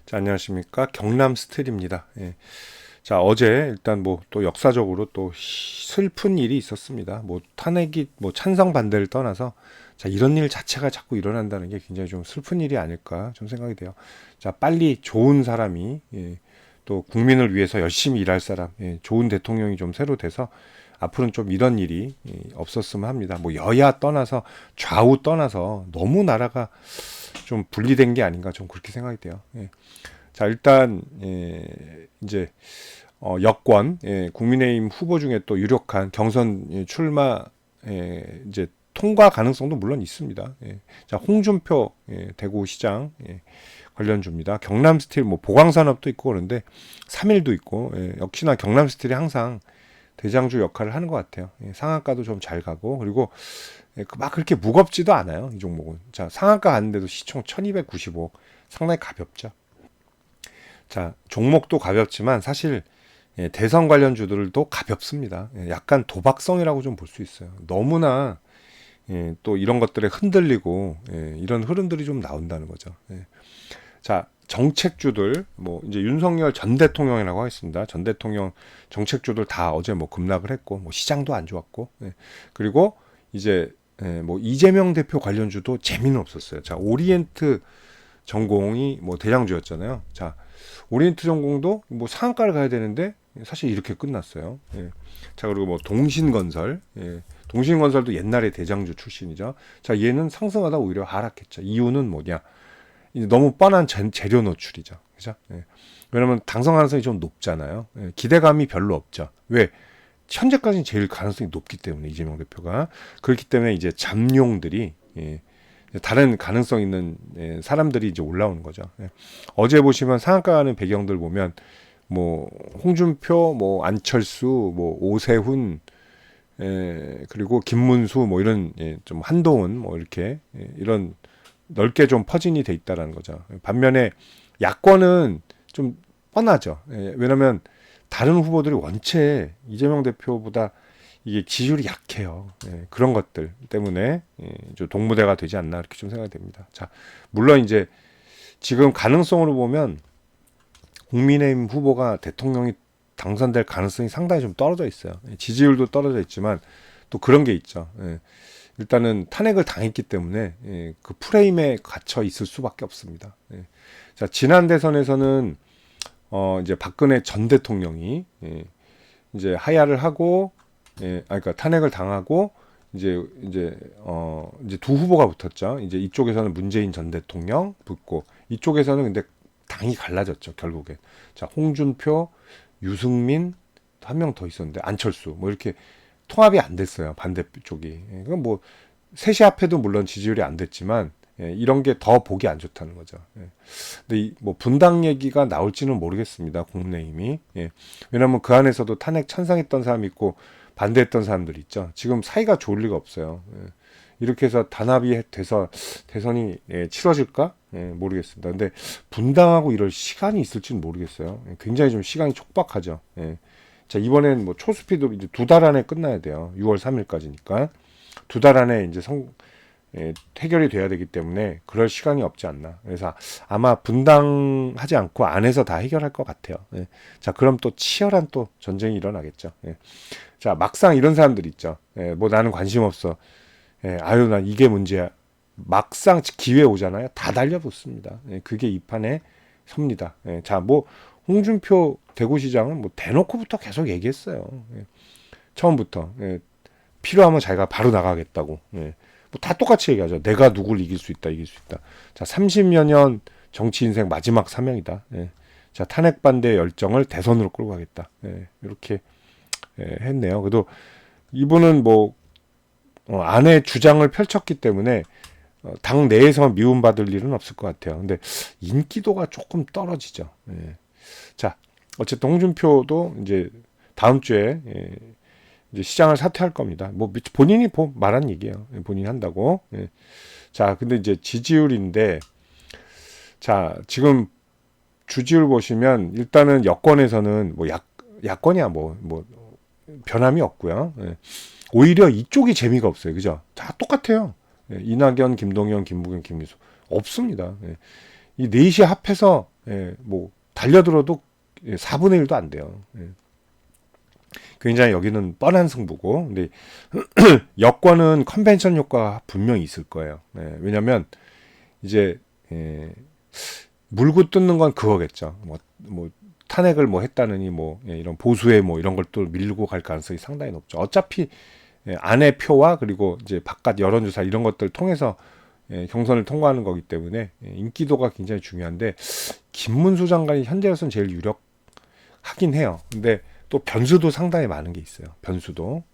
자, 안녕하십니까. 경남 스틸입니다. 예. 자, 어제 일단 뭐 또 역사적으로 또 슬픈 일이 있었습니다. 뭐 탄핵이 뭐 찬성 반대를 떠나서 자, 이런 일 자체가 자꾸 일어난다는 게 굉장히 좀 슬픈 일이 아닐까 좀 생각이 돼요. 자, 빨리 좋은 사람이 또 국민을 위해서 열심히 일할 사람, 좋은 대통령이 좀 새로 돼서 앞으로는 좀 이런 일이 없었으면 합니다. 뭐 여야 떠나서 좌우 떠나서 너무 나라가 좀 분리된 게 아닌가 좀 그렇게 생각이 돼요. 자, 일단 이제 여권 국민의힘 후보 중에 또 유력한 경선 출마 이제 통과 가능성도 물론 있습니다. 자, 홍준표 대구시장 관련주입니다. 경남 스틸 뭐 보강산업도 있고 그런데 3일도 있고 역시나 경남 스틸이 항상 대장주 역할을 하는 것 같아요. 상한가도 좀 잘 가고 그리고 막 그렇게 무겁지도 않아요. 이 종목은. 자, 상한가 갔는데도 시총 1295 상당히 가볍죠. 자, 종목도 가볍지만 사실 대선 관련주들도 가볍습니다. 약간 도박성이라고 좀 볼 수 있어요. 너무나 또 이런 것들에 흔들리고 이런 흐름들이 좀 나온다는 거죠. 자, 정책주들 뭐 이제 윤석열 전 대통령이라고 하겠습니다. 전 대통령 정책주들 다 어제 뭐 급락을 했고 뭐 시장도 안 좋았고 그리고 이제 뭐 이재명 대표 관련주도 재미는 없었어요. 자, 오리엔트 전공이 뭐 대장주였잖아요. 자, 오리엔트 전공도 뭐 상한가를 가야 되는데 사실 이렇게 끝났어요. 자, 그리고 뭐 동신건설, 동신건설도 옛날에 대장주 출신이죠. 자, 얘는 상승하다 오히려 하락했죠. 이유는 뭐냐? 너무 뻔한 재료 노출이죠. 그죠? 왜냐면 당선 가능성이 좀 높잖아요. 기대감이 별로 없죠. 왜? 현재까지는 제일 가능성이 높기 때문에 이재명 대표가 그렇기 때문에 이제 잠룡들이 다른 가능성 있는 사람들이 이제 올라오는 거죠. 어제 보시면 상한가 가는 배경들 보면 뭐 홍준표, 뭐 안철수, 뭐 오세훈, 그리고 김문수 뭐 이런 좀 한동훈 뭐 이렇게 이런 넓게 좀 퍼진이 돼 있다라는 거죠. 반면에 야권은 좀 뻔하죠. 왜냐하면 다른 후보들이 원체 이재명 대표보다 이게 지지율이 약해요. 그런 것들 때문에 좀 동무대가 되지 않나 이렇게 좀 생각이 됩니다. 자, 물론 이제 지금 가능성으로 보면 국민의힘 후보가 대통령이 당선될 가능성이 상당히 좀 떨어져 있어요. 지지율도 떨어져 있지만 또 그런 게 있죠. 일단은 탄핵을 당했기 때문에 그 프레임에 갇혀 있을 수밖에 없습니다. 자, 지난 대선에서는 이제 박근혜 전 대통령이 이제 하야를 하고 그러니까 탄핵을 당하고 이제 두 후보가 붙었죠. 이제 이쪽에서는 문재인 전 대통령 붙고 이쪽에서는 근데 당이 갈라졌죠. 결국엔. 자, 홍준표, 유승민 한 명 더 있었는데 안철수 뭐 이렇게 통합이 안 됐어요. 반대쪽이. 그건 뭐 셋이 합해도 물론 지지율이 안 됐지만 이런 게 더 보기 안 좋다는 거죠. 근데 뭐 분당 얘기가 나올지는 모르겠습니다. 국민의힘이. 왜냐하면 그 안에서도 탄핵 찬성했던 사람이 있고 반대했던 사람들이 있죠. 지금 사이가 좋을 리가 없어요. 이렇게 해서 단합이 돼서 대선이 치러질까? 모르겠습니다. 근데 분당하고 이럴 시간이 있을지는 모르겠어요. 굉장히 좀 시간이 촉박하죠. 자, 이번엔 뭐 초스피드 이제 두 달 안에 끝나야 돼요. 6월 3일까지니까. 두 달 안에 이제 해결이 돼야 되기 때문에 그럴 시간이 없지 않나. 그래서 아마 분당하지 않고 안에서 다 해결할 것 같아요. 자, 그럼 또 치열한 또 전쟁이 일어나겠죠. 자, 막상 이런 사람들 있죠. 뭐 나는 관심 없어. 아유, 난 이게 문제야. 막상 기회 오잖아요. 다 달려붙습니다. 그게 이 판에 섭니다. 자, 뭐 홍준표 대구시장은 뭐 대놓고부터 계속 얘기했어요. 처음부터 필요하면 자기가 바로 나가겠다고. 뭐 다 똑같이 얘기하죠. 내가 누굴 이길 수 있다, 이길 수 있다. 자, 30여 년 정치 인생 마지막 사명이다. 자, 탄핵 반대 열정을 대선으로 끌고 가겠다. 이렇게 했네요. 그래도 이분은 뭐 안에 주장을 펼쳤기 때문에 당 내에서 미움받을 일은 없을 것 같아요. 근데 인기도가 조금 떨어지죠. 자, 어쨌든 홍준표도 이제 다음 주에 이제 시장을 사퇴할 겁니다. 뭐 본인이 말한 얘기예요. 본인이 한다고. 자, 근데 이제 지지율인데, 자, 지금 주지율 보시면 일단은 여권에서는 뭐 야권이야 뭐 변함이 없고요. 오히려 이쪽이 재미가 없어요. 그죠? 다 똑같아요. 이낙연, 김동연, 김부겸, 김기수 없습니다. 이 넷이 합해서 뭐 달려들어도 4분의 1도 안 돼요. 굉장히 여기는 뻔한 승부고, 근데 여권은 컨벤션 효과가 분명히 있을 거예요. 왜냐면 이제 물고 뜯는 건 그거겠죠. 뭐 탄핵을 뭐 했다느니 뭐 이런 보수에 뭐 이런 걸 또 밀고 갈 가능성이 상당히 높죠. 어차피 안의 표와 그리고 이제 바깥 여론조사 이런 것들 통해서 경선을 통과하는 거기 때문에 인기도가 굉장히 중요한데, 김문수 장관이 현재로서는 제일 유력하긴 해요. 근데 또 변수도 상당히 많은 게 있어요. 변수도.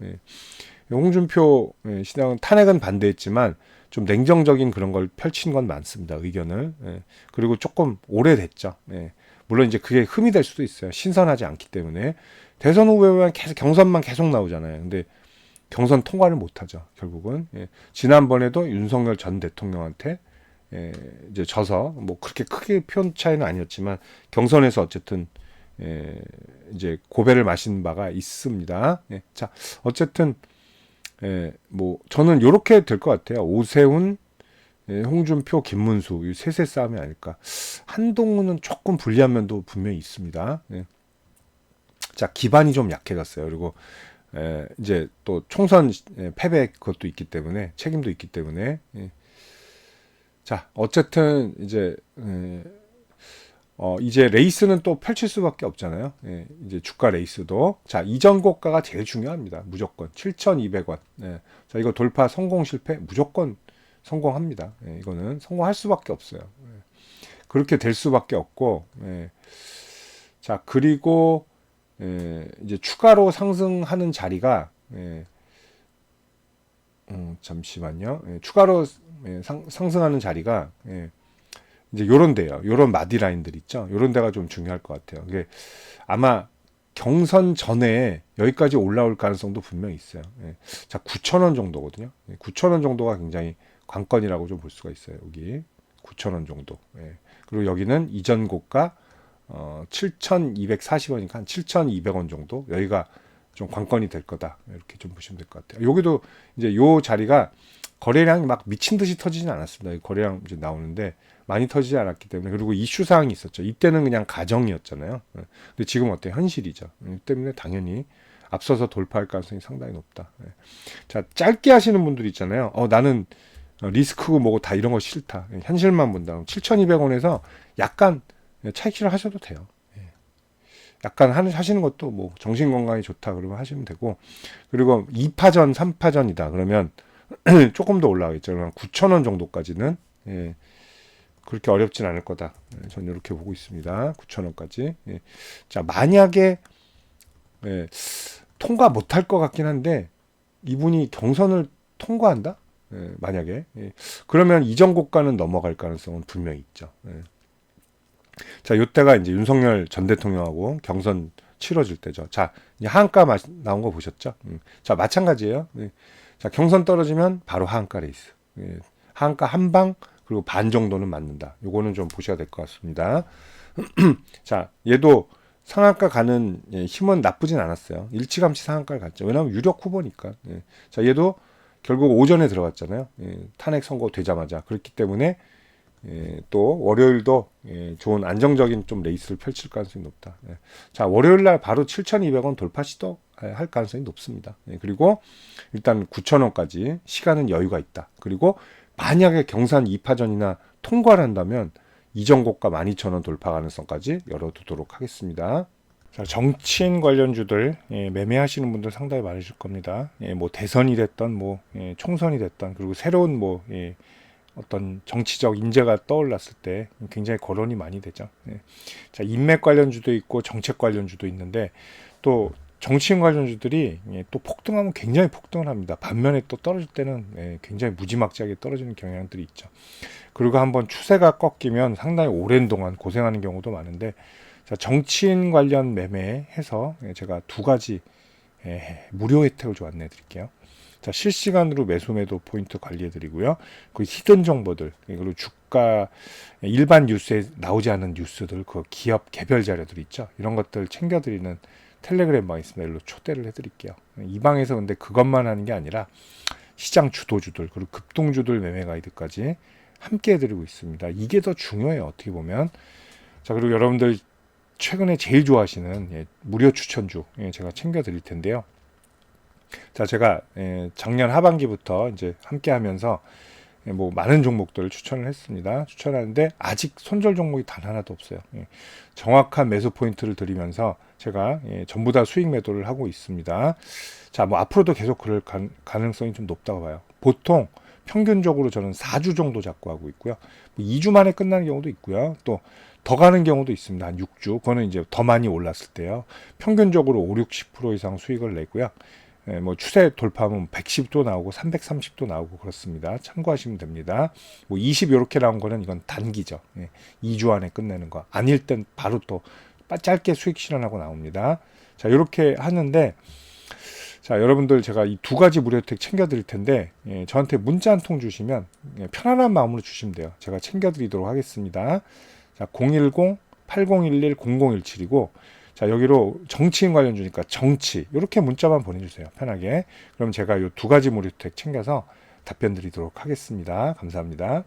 홍준표 시장은 탄핵은 반대했지만 좀 냉정적인 그런 걸 펼친 건 많습니다. 의견을. 그리고 조금 오래됐죠. 물론 이제 그게 흠이 될 수도 있어요. 신선하지 않기 때문에. 대선 후보만 계속 경선만 계속 나오잖아요. 근데 경선 통과를 못하죠. 결국은. 지난번에도 윤석열 전 대통령한테 이제 져서 뭐 그렇게 크게 표 차이는 아니었지만 경선에서 어쨌든 이제 고배를 마신 바가 있습니다. 자, 어쨌든 뭐 저는 요렇게 될 것 같아요. 오세훈, 홍준표, 김문수 이 셋의 싸움이 아닐까. 한동훈은 조금 불리한 면도 분명히 있습니다. 자, 기반이 좀 약해졌어요. 그리고 이제 또 총선 패배 그것도 있기 때문에 책임도 있기 때문에 자, 어쨌든 이제 레이스는 또 펼칠 수밖에 없잖아요. 이제 주가 레이스도. 자, 이전 고가가 제일 중요합니다. 무조건 7,200원. 자, 이거 돌파 성공 실패 무조건 성공합니다. 이거는 성공할 수밖에 없어요. 그렇게 될 수밖에 없고. 자, 그리고 이제 추가로 상승하는 자리가 잠시만요. 추가로 상승하는 자리가 이제 요런 데요. 요런 마디 라인들 있죠. 요런 데가 좀 중요할 것 같아요. 이게 아마 경선 전에 여기까지 올라올 가능성도 분명히 있어요. 자, 9,000원 정도거든요. 9,000원 정도가 굉장히 관건이라고 좀 볼 수가 있어요. 여기 9,000원 정도. 그리고 여기는 이전 고가 7,240원이니까 한 7,200원 정도. 여기가 좀 관건이 될 거다. 이렇게 좀 보시면 될 것 같아요. 여기도 이제 요 자리가 거래량이 막 미친 듯이 터지진 않았습니다. 거래량 이제 나오는데 많이 터지지 않았기 때문에. 그리고 이슈 사항이 있었죠. 이때는 그냥 가정이었잖아요. 근데 지금 어때요? 현실이죠. 이 때문에 당연히 앞서서 돌파할 가능성이 상당히 높다. 자, 짧게 하시는 분들 있잖아요. 나는 리스크고 뭐고 다 이런 거 싫다. 현실만 본다. 7,200원에서 약간 차익실을 하셔도 돼요. 약간 하시는 것도 뭐 정신 건강에 좋다 그러면 하시면 되고. 그리고 2파전, 3파전이다 그러면 조금 더 올라가겠죠. 그럼 9,000원 정도까지는 그렇게 어렵진 않을 거다. 저는 이렇게 보고 있습니다. 9,000원까지. 자, 만약에 통과 못할 것 같긴 한데 이분이 경선을 통과한다? 만약에 그러면 이전 고가는 넘어갈 가능성은 분명히 있죠. 자, 요때가 이제 윤석열 전 대통령하고 경선 치러질 때죠. 자, 이제 하한가 나온 거 보셨죠? 자, 마찬가지예요. 자, 경선 떨어지면 바로 하한가 레이스. 하한가 한 방 그리고 반 정도는 맞는다. 요거는 좀 보셔야 될 것 같습니다. 자, 얘도 상한가 가는 힘은 나쁘진 않았어요. 일찌감치 상한가를 갔죠. 왜냐하면 유력 후보니까. 자, 얘도 결국 오전에 들어갔잖아요. 탄핵 선고 되자마자. 그렇기 때문에 또 월요일도 좋은 안정적인 좀 레이스를 펼칠 가능성이 높다. 자, 월요일 날 바로 7,200원 돌파 시도할 가능성이 높습니다. 그리고 일단 9,000원까지 시간은 여유가 있다. 그리고 만약에 경산 2파전이나 통과를 한다면 이전 고가 12,000원 돌파 가능성까지 열어두도록 하겠습니다. 자, 정치인 관련주들 매매하시는 분들 상당히 많으실 겁니다. 뭐 대선이 됐던 뭐 총선이 됐던 그리고 새로운 뭐 어떤 정치적 인재가 떠올랐을 때 굉장히 거론이 많이 되죠. 자, 인맥 관련주도 있고 정책 관련주도 있는데 또 정치인 관련주들이 또 폭등하면 굉장히 폭등을 합니다. 반면에 또 떨어질 때는 굉장히 무지막지하게 떨어지는 경향들이 있죠. 그리고 한번 추세가 꺾이면 상당히 오랜 동안 고생하는 경우도 많은데, 자, 정치인 관련 매매해서 제가 두 가지 무료 혜택을 좀 안내해 드릴게요. 자, 실시간으로 매수 매도 포인트 관리해 드리고요. 그 히든 정보들, 그리고 주가 일반 뉴스에 나오지 않은 뉴스들, 그 기업 개별 자료들 있죠. 이런 것들 챙겨 드리는 텔레그램 방이 있습니다. 일로 초대를 해 드릴게요. 이 방에서 근데 그것만 하는 게 아니라 시장 주도주들, 그리고 급등주들 매매 가이드까지 함께 해드리고 있습니다. 이게 더 중요해요. 어떻게 보면 자, 그리고 여러분들 최근에 제일 좋아하시는 무료 추천주 제가 챙겨 드릴 텐데요. 자, 제가 작년 하반기부터 이제 함께 하면서 뭐 많은 종목들을 추천을 했습니다. 추천하는데 아직 손절 종목이 단 하나도 없어요. 정확한 매수 포인트를 드리면서 제가 전부 다 수익 매도를 하고 있습니다. 자, 뭐 앞으로도 계속 그럴 가능성이 좀 높다고 봐요. 보통 평균적으로 저는 4주 정도 잡고 하고 있고요. 뭐 2주 만에 끝나는 경우도 있고요. 또 더 가는 경우도 있습니다. 한 6주. 그거는 이제 더 많이 올랐을 때요. 평균적으로 5, 60% 이상 수익을 내고요. 뭐 추세 돌파하면 110도 나오고 330도 나오고 그렇습니다. 참고하시면 됩니다. 뭐 20 이렇게 나온 거는 이건 단기죠. 2주 안에 끝내는 거. 아닐 땐 바로 또 짧게 수익 실현하고 나옵니다. 자, 이렇게 하는데 자, 여러분들 제가 이 두 가지 무료 혜택 챙겨 드릴 텐데 저한테 문자 한 통 주시면 편안한 마음으로 주시면 돼요. 제가 챙겨 드리도록 하겠습니다. 자, 010-8011-0017이고 자, 여기로 정치인 관련 주니까 정치 이렇게 문자만 보내주세요. 편하게. 그럼 제가 이 두 가지 무료 혜택 챙겨서 답변 드리도록 하겠습니다. 감사합니다.